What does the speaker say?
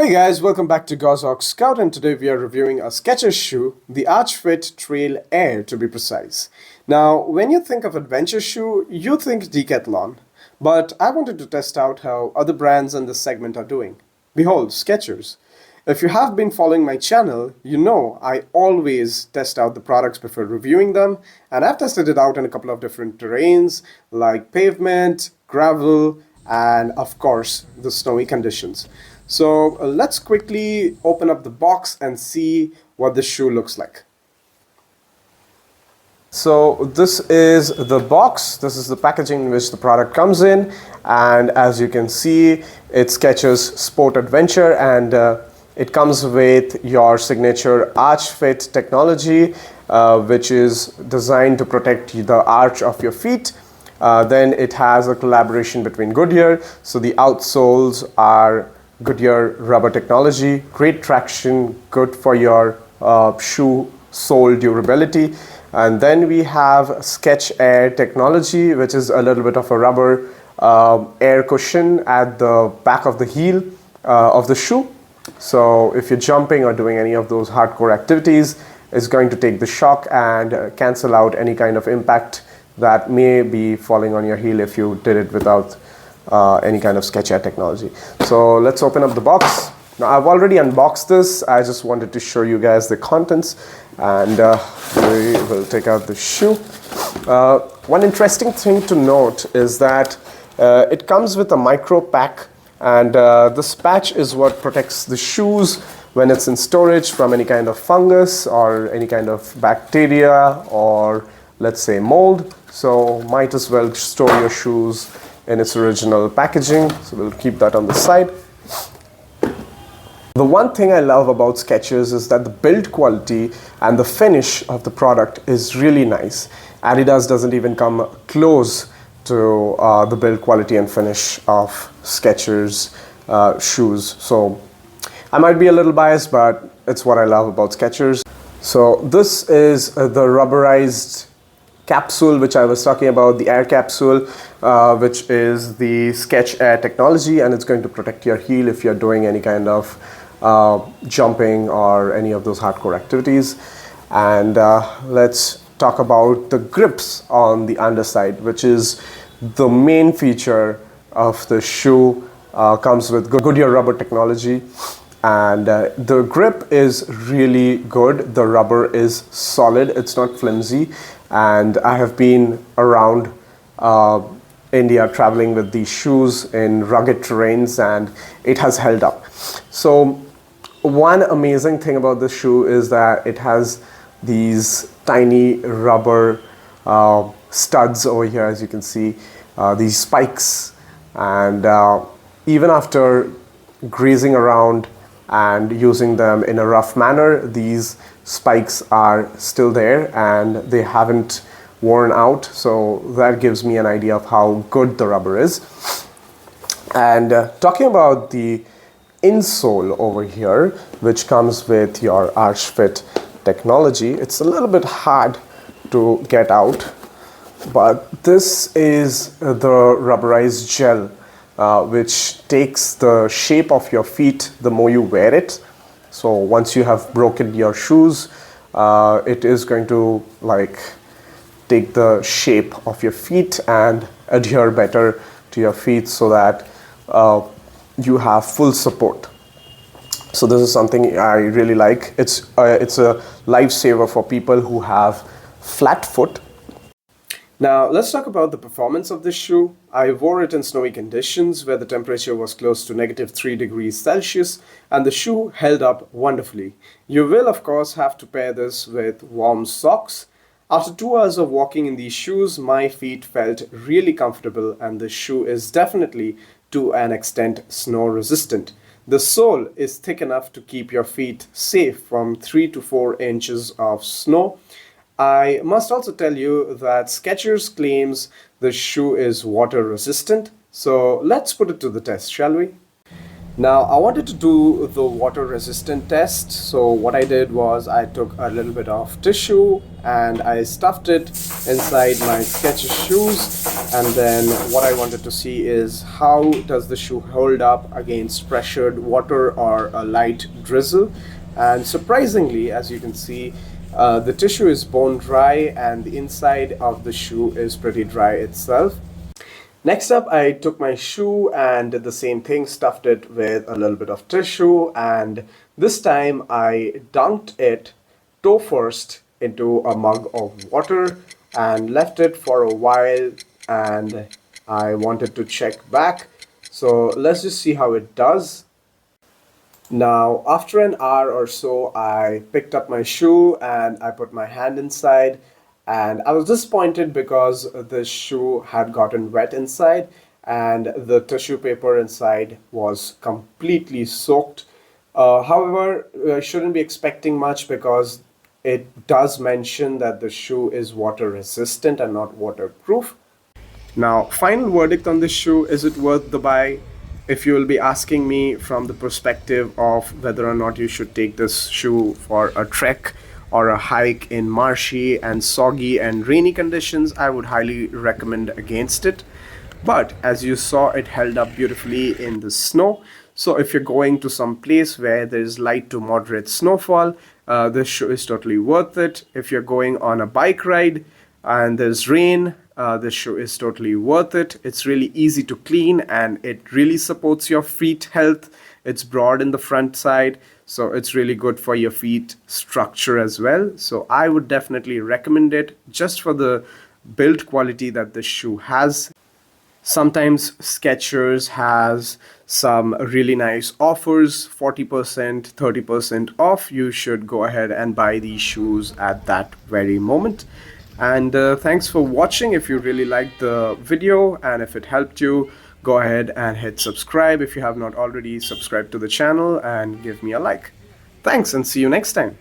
Hey guys, welcome back to Gozok Scout, and today we are reviewing a Skechers shoe, the Underfoot Trail Air to be precise. Now, when you think of adventure shoe, you think Decathlon, but I wanted to test out how other brands in this segment are doing. Behold, Skechers. If you have been following my channel, you know I always test out the products before reviewing them, and I've tested it out in a couple of different terrains like pavement, gravel, and of course the snowy conditions. So let's quickly open up the box and see what the shoe looks like. So this is the box, this is the packaging in which the product comes in, and as you can see, it's Skechers Sport Adventure, and it comes with your signature arch fit technology, which is designed to protect the arch of your feet. Then it has a collaboration between Goodyear, so the outsoles are Goodyear rubber technology, great traction, good for your shoe sole durability. And then we have Sketch Air technology, which is a little bit of a rubber air cushion at the back of the heel of the shoe. So if you're jumping or doing any of those hardcore activities, it's going to take the shock and cancel out any kind of impact that may be falling on your heel if you did it without any kind of Sketch Air technology. So let's open up the box. Now I've already unboxed this. I just wanted to show you guys the contents, and we will take out the shoe. One interesting thing to note is that it comes with a micro pack, and this patch is what protects the shoes when it's in storage from any kind of fungus or any kind of bacteria or let's say mold. So might as well store your shoes in its original packaging. So we'll keep that on the side. The one thing I love about Skechers is that the build quality and the finish of the product is really nice. Adidas doesn't even come close to the build quality and finish of Skechers shoes. So I might be a little biased, but it's what I love about Skechers. So this is the rubberized capsule which I was talking about, the air capsule, which is the Sketch Air technology, and it's going to protect your heel if you're doing any kind of jumping or any of those hardcore activities. And let's talk about the grips on the underside, which is the main feature of the shoe. Comes with Goodyear rubber technology, and the grip is really good. The rubber is solid, it's not flimsy, and I have been around India traveling with these shoes in rugged terrains, and it has held up. So one amazing thing about this shoe is that it has these tiny rubber studs over here, as you can see, these spikes, and even after grazing around and using them in a rough manner, these spikes are still there and they haven't worn out. So that gives me an idea of how good the rubber is. And talking about the insole over here, which comes with your arch fit technology, it's a little bit hard to get out, but this is the rubberized gel, which takes the shape of your feet the more you wear it. So once you have broken your shoes, it is going to take the shape of your feet and adhere better to your feet so that you have full support. So this is something I really like. It's a lifesaver for people who have flat foot. Now let's talk about the performance of this shoe. I wore it in snowy conditions where the temperature was close to -3 degrees Celsius, and the shoe held up wonderfully. You will of course have to pair this with warm socks. After 2 hours of walking in these shoes, my feet felt really comfortable, and the shoe is definitely to an extent snow resistant. The sole is thick enough to keep your feet safe from 3 to 4 inches of snow. I must also tell you that Skechers claims the shoe is water resistant, so let's put it to the test, shall we? Now I wanted to do the water resistant test, so what I did was I took a little bit of tissue and I stuffed it inside my Skechers shoes, and then what I wanted to see is how does the shoe hold up against pressured water or a light drizzle. And surprisingly, as you can see, the tissue is bone dry and the inside of the shoe is pretty dry itself. Next up, I took my shoe and did the same thing, stuffed it with a little bit of tissue, and this time I dunked it toe first into a mug of water and left it for a while, and I wanted to check back. So let's just see how it does. Now, after an hour or so, I picked up my shoe and I put my hand inside, and I was disappointed because the shoe had gotten wet inside and the tissue paper inside was completely soaked. However, I shouldn't be expecting much because it does mention that the shoe is water resistant and not waterproof. Now, final verdict on this shoe, is it worth the buy? If you will be asking me from the perspective of whether or not you should take this shoe for a trek or a hike in marshy and soggy and rainy conditions, I would highly recommend against it. But as you saw, it held up beautifully in the snow. So if you're going to some place where there's light to moderate snowfall, this shoe is totally worth it. If you're going on a bike ride and there's rain, this shoe is totally worth it. It's really easy to clean and it really supports your feet health. It's broad in the front side, so it's really good for your feet structure as well. So I would definitely recommend it just for the build quality that the shoe has. Sometimes Skechers has some really nice offers, 40%, 30% off. You should go ahead and buy these shoes at that very moment. And thanks for watching. If you really liked the video and if it helped you, go ahead and hit subscribe if you have not already subscribed to the channel, and give me a like. Thanks, and see you next time.